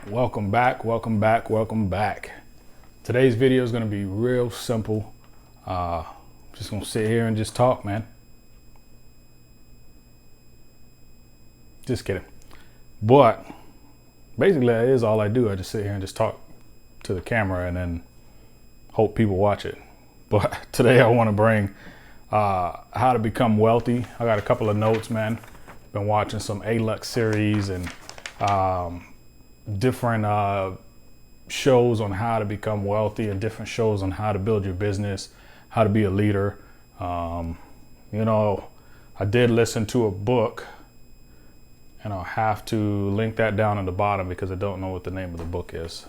Welcome back, welcome back, welcome back. Today's video is going to be real simple. Just going to sit here and just talk, man. Just kidding. But basically that is all I do. I just sit here and just talk to the camera and then hope people watch it. But today I want to bring how to become wealthy. I got a couple of notes, man. Been watching some A-Lux series and different shows on how to become wealthy and different shows on how to build your business, how to be a leader. You know, I did listen to a book, and I'll have to link that down in the bottom because I don't know what the name of the book is.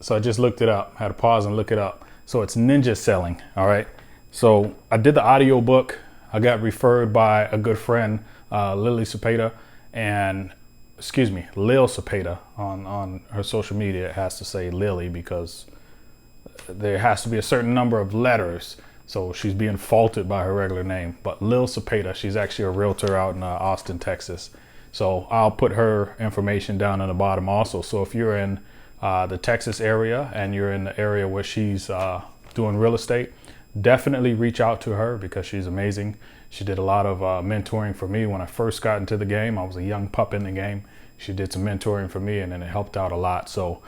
So I just looked it up, had to pause and look it up. So it's Ninja Selling, all right? So I did the audio book. I got referred by a good friend, Lil Cepeda, on her social media. It has to say Lily because there has to be a certain number of letters. So she's being faulted by her regular name. But Lil Cepeda, she's actually a realtor out in Austin, Texas. So I'll put her information down in the bottom also. So if you're in the Texas area and you're in the area where she's doing real estate, definitely reach out to her because she's amazing. She did a lot of mentoring for me when I first got into the game. I was a young pup in the game. She did some mentoring for me and then it helped out a lot. So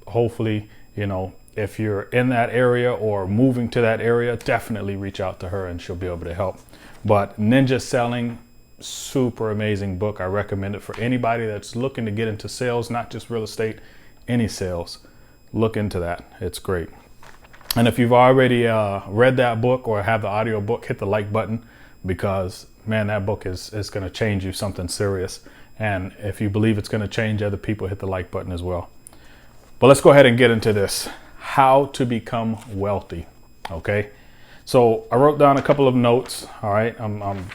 hopefully, you know, if you're in that area or moving to that area, definitely reach out to her and she'll be able to help. But Ninja Selling, super amazing book. I recommend it for anybody that's looking to get into sales, not just real estate, any sales. Look into that. It's great. And if you've already read that book or have the audio book, hit the like button because, man, that book is going to change you something serious. And if you believe it's going to change other people, hit the like button as well. But let's go ahead and get into this. How to become wealthy. Okay. So I wrote down a couple of notes. All right. I'm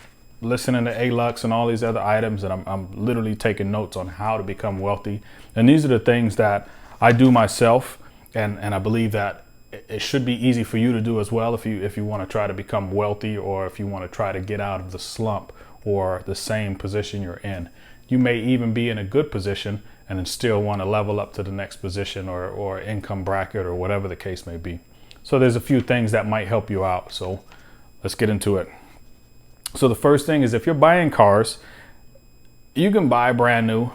listening to A-Lux and all these other items, and I'm literally taking notes on how to become wealthy. And these are the things that I do myself. And I believe that it should be easy for you to do as well if you want to try to become wealthy or if you want to try to get out of the slump or the same position you're in. You may even be in a good position and then still want to level up to the next position or income bracket or whatever the case may be. So there's a few things that might help you out. So let's get into it. So the first thing is if you're buying cars, you can buy brand new.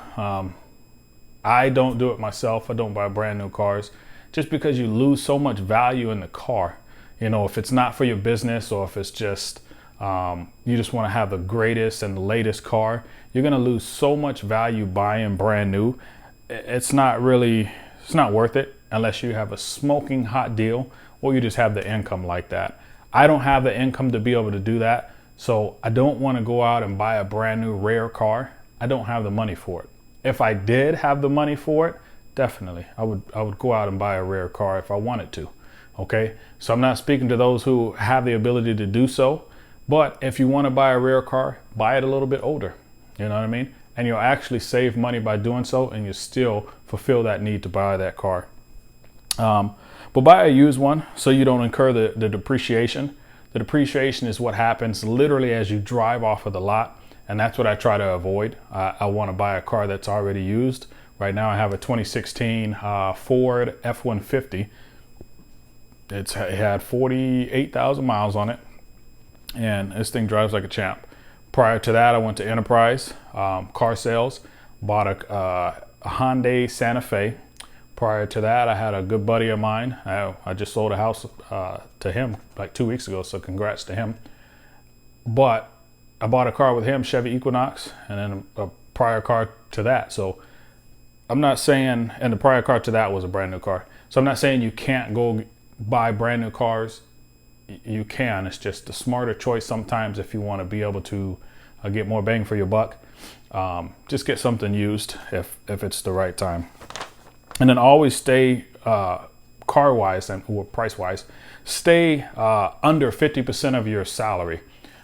I don't do it myself. I don't buy brand new cars just because you lose so much value in the car. You know, if it's not for your business or if it's just you just want to have the greatest and the latest car, you're going to lose so much value buying brand new. It's not worth it unless you have a smoking hot deal or you just have the income like that. I don't have the income to be able to do that. So I don't want to go out and buy a brand new rare car. I don't have the money for it. If I did have the money for it, definitely I would go out and buy a rare car if I wanted to. Okay. So I'm not speaking to those who have the ability to do so. But if you want to buy a rare car, buy it a little bit older. You know what I mean? And you'll actually save money by doing so, and you still fulfill that need to buy that car. But buy a used one so you don't incur the depreciation. The depreciation is what happens literally as you drive off of the lot, and that's what I try to avoid. I want to buy a car that's already used. Right now I have a 2016 Ford F-150. It had 48,000 miles on it. And this thing drives like a champ. Prior to that, I went to Enterprise car sales, bought a Hyundai Santa Fe. Prior to that, I had a good buddy of mine. I just sold a house to him like 2 weeks ago, so congrats to him. But I bought a car with him, Chevy Equinox, and then a prior car to that. So I'm not saying, and the prior car to that was a brand new car. So I'm not saying you can't go buy brand new cars. You can. It's just the smarter choice sometimes if you want to be able to get more bang for your buck. Just get something used if it's the right time. And then always stay car-wise or price-wise, stay under 50% of your salary.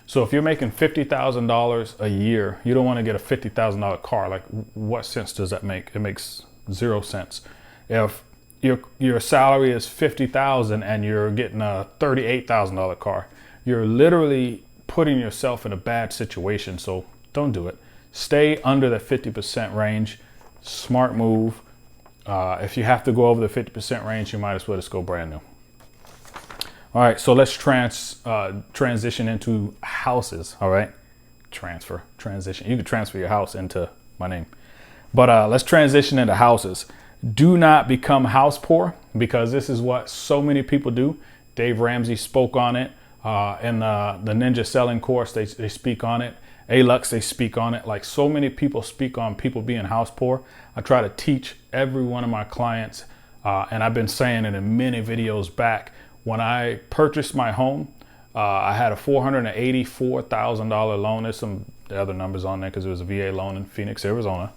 So if you're making $50,000 a year, you don't want to get a $50,000 car. Like, what sense does that make? It makes 0 sense. If your salary is $50,000 and you're getting a $38,000 car, you're literally putting yourself in a bad situation. So don't do it. Stay under the 50% range. Smart move. If you have to go over the 50% range, you might as well just go brand new. All right, so let's transition into houses. All right, transition. You can transfer your house into my name, but let's transition into houses. Do not become house poor, because this is what so many people do. Dave Ramsey spoke on it in the Ninja Selling course. They speak on it. Alux, they speak on it. Like, so many people speak on people being house poor. I try to teach every one of my clients, and I've been saying it in many videos back. When I purchased my home, I had a $484,000 loan. There's some other numbers on there because it was a VA loan in Phoenix, Arizona.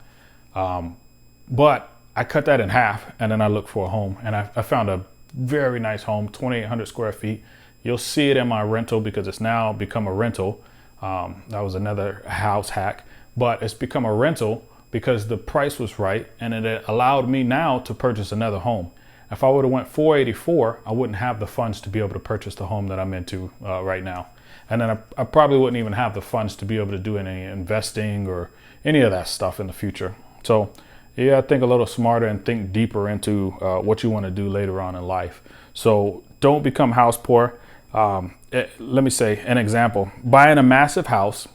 But I cut that in half, and then I looked for a home, and I found a very nice home, 2,800 square feet. You'll see it in my rental because it's now become a rental. That was another house hack, but it's become a rental because the price was right, and it allowed me now to purchase another home. If I would have went 484, I wouldn't have the funds to be able to purchase the home that I'm into right now. And then I probably wouldn't even have the funds to be able to do any investing or any of that stuff in the future. So yeah, think a little smarter and think deeper into what you want to do later on in life. So don't become house poor. Let me say an example: buying a massive house,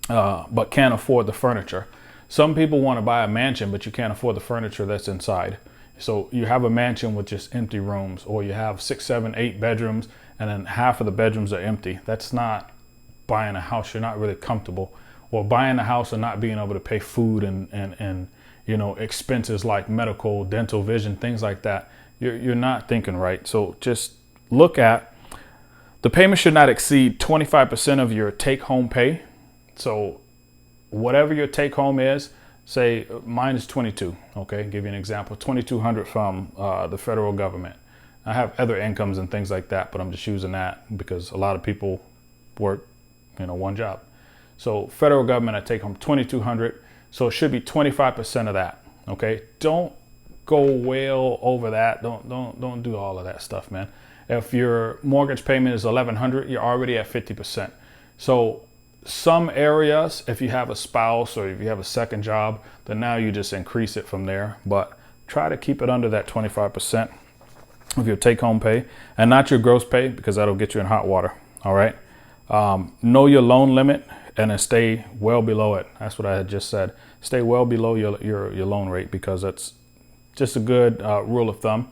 but can't afford the furniture. Some people want to buy a mansion, but you can't afford the furniture that's inside. So you have a mansion with just empty rooms, or you have 6, 7, 8 bedrooms, and then half of the bedrooms are empty. That's not buying a house. You're not really comfortable. Or buying a house and not being able to pay food and you know, expenses like medical, dental, vision, things like that. You're not thinking right. So just look at the payment should not exceed 25% of your take-home pay. So whatever your take-home is, say mine is 22. Okay, give you an example: 2,200 from the federal government. I have other incomes and things like that, but I'm just using that because a lot of people work, you know, one job. So federal government, I take home 2,200. So it should be 25% of that. Okay, don't go well over that. Don't do all of that stuff, man. If your mortgage payment is 1,100, you're already at 50%. So some areas, if you have a spouse or if you have a second job, then now you just increase it from there. But try to keep it under that 25% of your take-home pay, and not your gross pay, because that'll get you in hot water. All right. Know your loan limit and then stay well below it. That's what I had just said. Stay well below your loan rate, because that's just a good rule of thumb.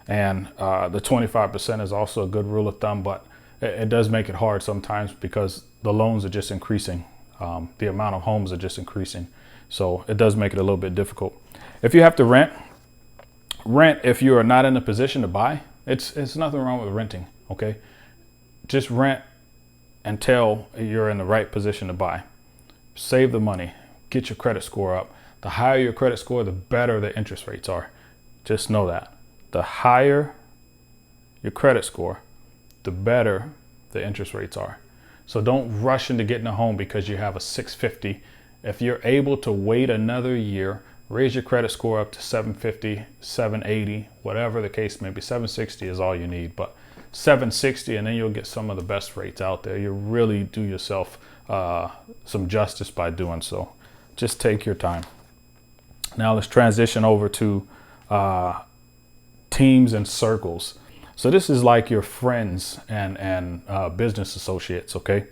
And the 25% is also a good rule of thumb, but it does make it hard sometimes because the loans are just increasing. The amount of homes are just increasing. So it does make it a little bit difficult. If you have to rent if you are not in a position to buy. It's nothing wrong with renting, okay? Just rent until you're in the right position to buy. Save the money, get your credit score up. The higher your credit score, the better the interest rates are. Just know that. The higher your credit score, the better the interest rates are. So don't rush into getting a home because you have a 650. If you're able to wait another year, raise your credit score up to 750, 780, whatever the case may be. 760 is all you need, but 760, and then you'll get some of the best rates out there. You really do yourself some justice by doing so. Just take your time. Now let's transition over to teams and circles. So this is like your friends and business associates, okay?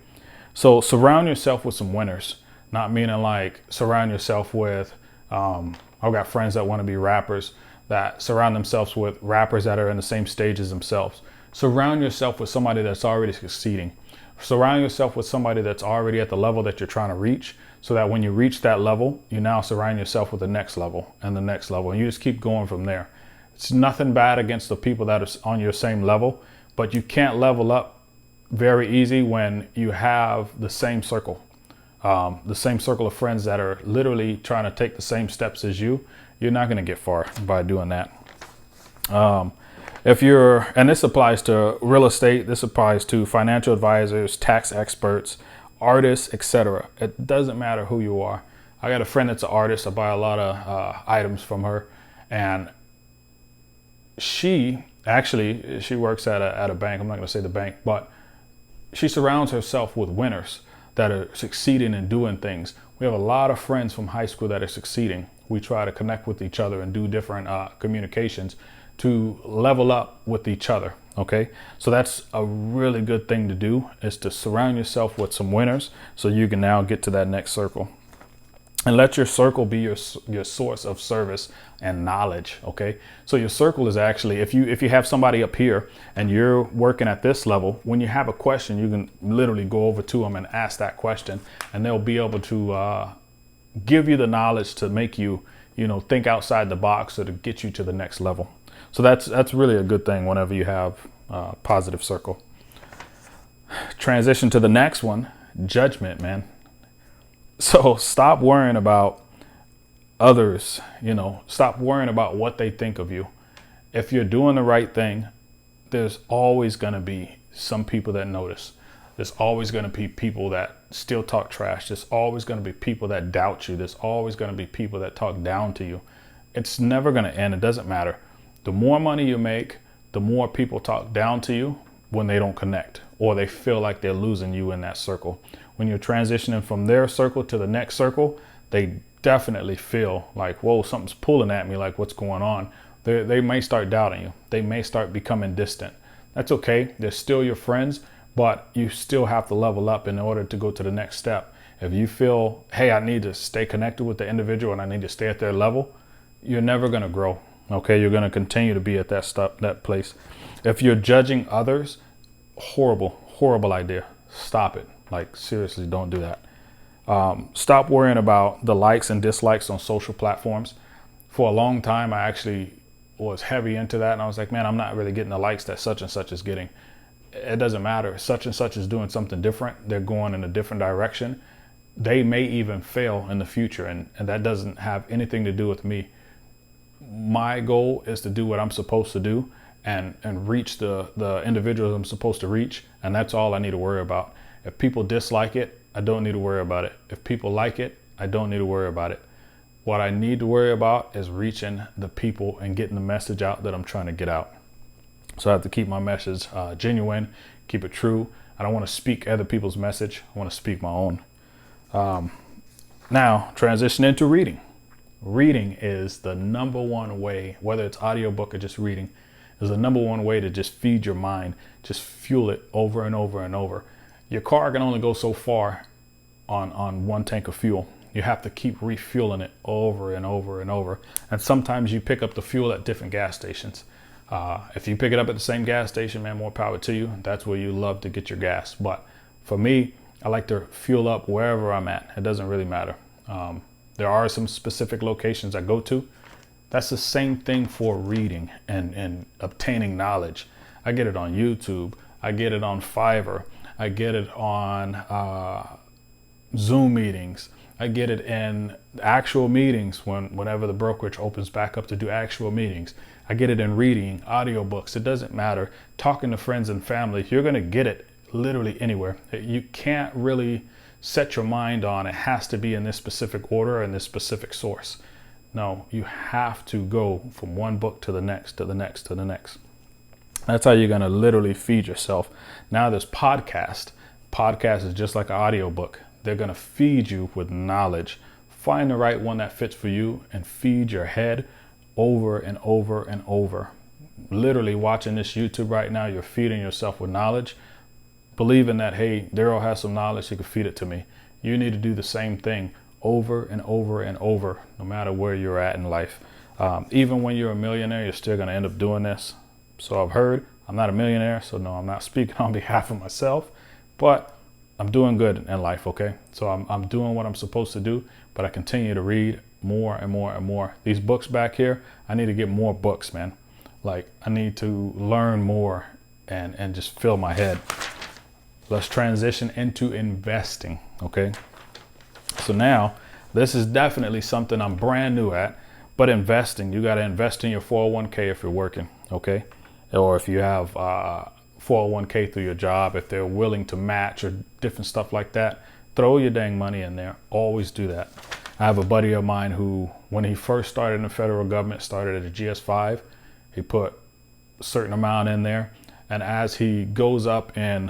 So surround yourself with some winners, not meaning like surround yourself with, I've got friends that want to be rappers that surround themselves with rappers that are in the same stage as themselves. Surround yourself with somebody that's already succeeding. Surround yourself with somebody that's already at the level that you're trying to reach, so that when you reach that level, you now surround yourself with the next level and the next level, and you just keep going from there. It's nothing bad against the people that are on your same level, but you can't level up very easy when you have the same circle of friends that are literally trying to take the same steps as you. You're not going to get far by doing that. And this applies to real estate, this applies to financial advisors, tax experts, artists, etc. It doesn't matter who you are. I got a friend that's an artist. I buy a lot of items from her, and she works at a bank. I'm not going to say the bank, but she surrounds herself with winners that are succeeding and doing things. We have a lot of friends from high school that are succeeding, we try to connect with each other and do different communications to level up with each other. Okay, so that's a really good thing to do, is to surround yourself with some winners so you can now get to that next circle. And let your circle be your source of service and knowledge. Okay, so your circle is actually, if you have somebody up here and you're working at this level, when you have a question, you can literally go over to them and ask that question, and they'll be able to give you the knowledge to make you, think outside the box, or to get you to the next level. So that's really a good thing whenever you have a positive circle. Transition to the next one, judgment, man. So stop worrying about others, stop worrying about what they think of you. If you're doing the right thing, there's always going to be some people that notice. There's always going to be people that still talk trash. There's always going to be people that doubt you. There's always going to be people that talk down to you. It's never going to end. It doesn't matter. The more money you make, the more people talk down to you when they don't connect, or they feel like they're losing you in that circle. When you're transitioning from their circle to the next circle, they definitely feel like, whoa, something's pulling at me, like what's going on? They may start doubting you. They may start becoming distant. That's okay. They're still your friends, but you still have to level up in order to go to the next step. If you feel, hey, I need to stay connected with the individual and I need to stay at their level, you're never going to grow. Okay, you're going to continue to be at that place. If you're judging others, horrible idea. Stop it. Like, seriously, don't do that. Stop worrying about the likes and dislikes on social platforms. For a long time, I actually was heavy into that, and I was like, man, I'm not really getting the likes that such and such is getting. It doesn't matter. Such and such is doing something different. They're going in a different direction. They may even fail in the future, and that doesn't have anything to do with me. My goal is to do what I'm supposed to do and reach the individuals I'm supposed to reach, and that's all I need to worry about. If people dislike it, I don't need to worry about it. If people like it, I don't need to worry about it. What I need to worry about is reaching the people and getting the message out that I'm trying to get out. So I have to keep my message genuine, keep it true. I don't want to speak other people's message. I want to speak my own. Now, transition into reading. Reading is the number one way, whether it's audiobook or just reading, is the number one way to just feed your mind, just fuel it over and over and over. Your car can only go so far on one tank of fuel. You have to keep refueling it over and over and over. And sometimes you pick up the fuel at different gas stations. If you pick it up at the same gas station, man, more power to you. That's where you love to get your gas. But for me, I like to fuel up wherever I'm at. It doesn't really matter. There are some specific locations I go to. That's the same thing for reading and obtaining knowledge. I get it on YouTube. I get it on Fiverr. I get it on Zoom meetings. I get it in actual meetings whenever the brokerage opens back up to do actual meetings. I get it in reading, audiobooks. It doesn't matter. Talking to friends and family, you're going to get it literally anywhere. You can't really set your mind on it has to be in this specific order and this specific source. No, you have to go from one book to the next, to the next, to the next. That's how you're going to literally feed yourself. Now there's podcast. Podcast is just like an audiobook. They're going to feed you with knowledge. Find the right one that fits for you and feed your head over and over and over. Literally watching this YouTube right now, you're feeding yourself with knowledge. Believing that, hey, Daryl has some knowledge, he can feed it to me. You need to do the same thing over and over and over, no matter where you're at in life. Even when you're a millionaire, you're still going to end up doing this. So I've heard. I'm not a millionaire, so no, I'm not speaking on behalf of myself, but I'm doing good in life, okay? So I'm doing what I'm supposed to do, but I continue to read more and more and more. These books back here, I need to get more books, man. Like, I need to learn more and just fill my head. Let's transition into investing, okay? So now, this is definitely something I'm brand new at, but investing, you got to invest in your 401k if you're working, okay? Or if you have 401k through your job, if they're willing to match or different stuff like that, throw your dang money in there. Always do that. I have a buddy of mine who, when he first started in the federal government, started at a GS5, he put a certain amount in there. And as he goes up in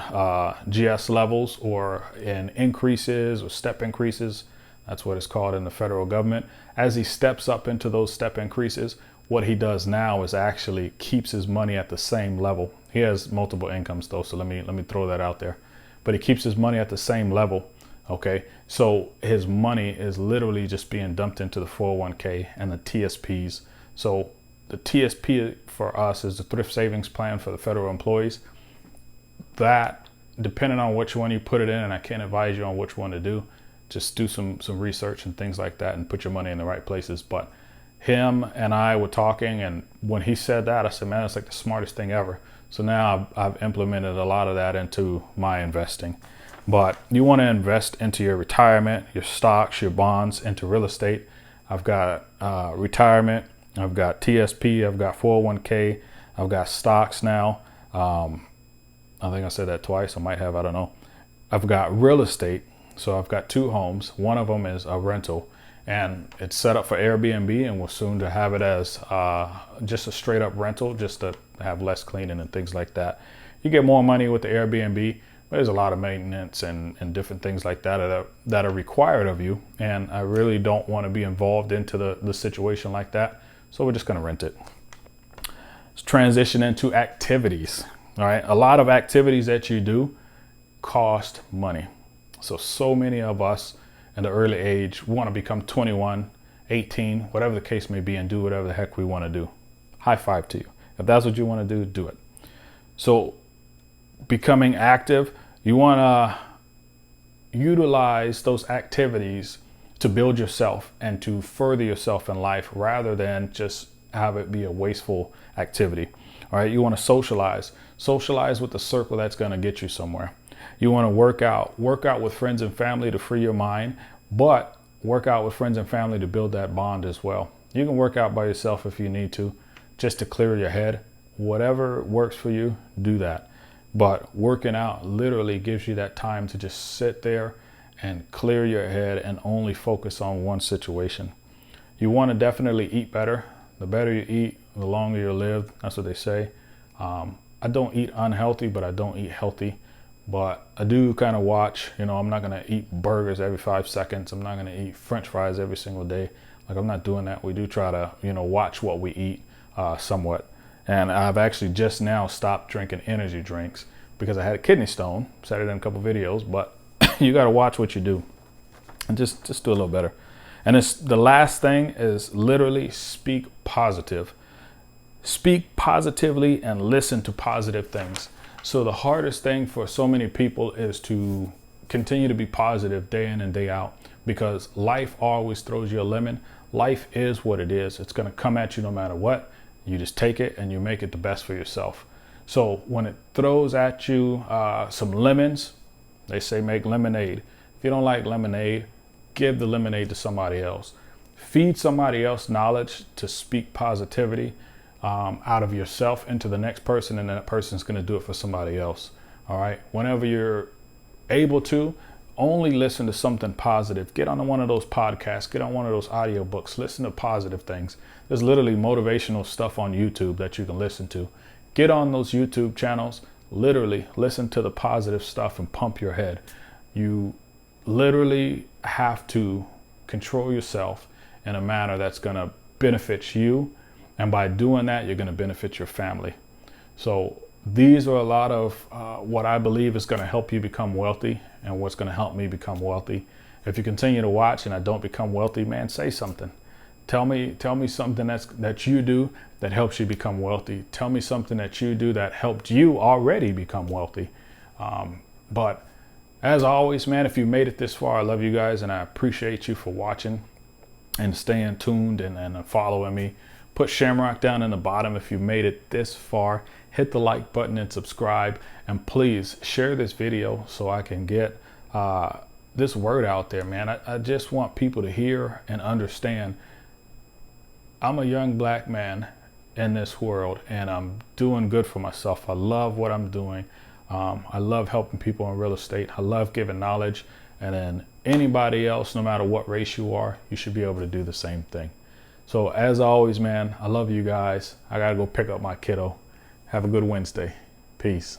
GS levels or in increases or step increases, That's what it's called in the federal government. As he steps up into those step increases, what he does now is actually keeps his money at the same level. He has multiple incomes though, so let me throw that out there. But he keeps his money at the same level. Okay, so his money is literally just being dumped into the 401k and the TSPs. So the TSP for us is the thrift savings plan for the federal employees. That, depending on which one you put it in, and I can't advise you on which one to do, just do some research and things like that and put your money in the right places. But him and I were talking, and when he said that, I said, man, it's like the smartest thing ever. So now I've implemented a lot of that into my investing. But you want to invest into your retirement, your stocks, your bonds, into real estate. I've got retirement, I've got TSP, I've got 401k, I've got stocks now. I think I said that twice. I might have, I don't know. I've got real estate. So I've got 2 homes. One of them is a rental, and it's set up for Airbnb, and we're soon to have it as just a straight up rental, just to have less cleaning and things like that. You get more money with the Airbnb, but there's a lot of maintenance and different things like that that are required of you. And I really don't want to be involved into the situation like that. So we're just going to rent it. Let's transition into activities. All right. A lot of activities that you do cost money. So many of us in the early age want to become 21, 18, whatever the case may be, and do whatever the heck we want to do. High five to you. If that's what you want to do, do it. So becoming active, you want to utilize those activities to build yourself and to further yourself in life, rather than just have it be a wasteful activity. All right. You want to socialize with the circle that's going to get you somewhere. You want to work out with friends and family to free your mind, but work out with friends and family to build that bond as well. You can work out by yourself if you need to, just to clear your head. Whatever works for you, do that. But working out literally gives you that time to just sit there and clear your head and only focus on one situation. You want to definitely eat better. The better you eat, the longer you'll live. That's what they say. I don't eat unhealthy, but I don't eat healthy. But I do kind of watch, I'm not going to eat burgers every 5 seconds. I'm not going to eat French fries every single day. Like, I'm not doing that. We do try to, watch what we eat somewhat. And I've actually just now stopped drinking energy drinks because I had a kidney stone. Said it in a couple videos, but you got to watch what you do and just do a little better. And the last thing is literally speak positive. Speak positively and listen to positive things. So the hardest thing for so many people is to continue to be positive day in and day out, because life always throws you a lemon. Life is what it is. It's going to come at you no matter what. You just take it and you make it the best for yourself. So when it throws at you some lemons, they say make lemonade. If you don't like lemonade, give the lemonade to somebody else. Feed somebody else knowledge to speak positivity out of yourself into the next person, and that person's going to do it for somebody else. All right. Whenever you're able to, only listen to something positive. Get on one of those podcasts, get on one of those audiobooks, listen to positive things. There's literally motivational stuff on YouTube that you can listen to. Get on those YouTube channels, literally listen to the positive stuff and pump your head. You literally have to control yourself in a manner that's going to benefit you. And by doing that, you're going to benefit your family. So these are a lot of what I believe is going to help you become wealthy, and what's going to help me become wealthy. If you continue to watch and I don't become wealthy, man, say something. Tell me something that you do that helps you become wealthy. Tell me something that you do that helped you already become wealthy. But as always, man, if you made it this far, I love you guys, and I appreciate you for watching and staying tuned and following me. Put Shamrock down in the bottom if you made it this far. Hit the like button and subscribe, and please share this video so I can get this word out there, man. I just want people to hear and understand I'm a young black man in this world, and I'm doing good for myself. I love what I'm doing. I love helping people in real estate. I love giving knowledge, and then anybody else, no matter what race you are, you should be able to do the same thing. So as always, man, I love you guys. I got to go pick up my kiddo. Have a good Wednesday. Peace.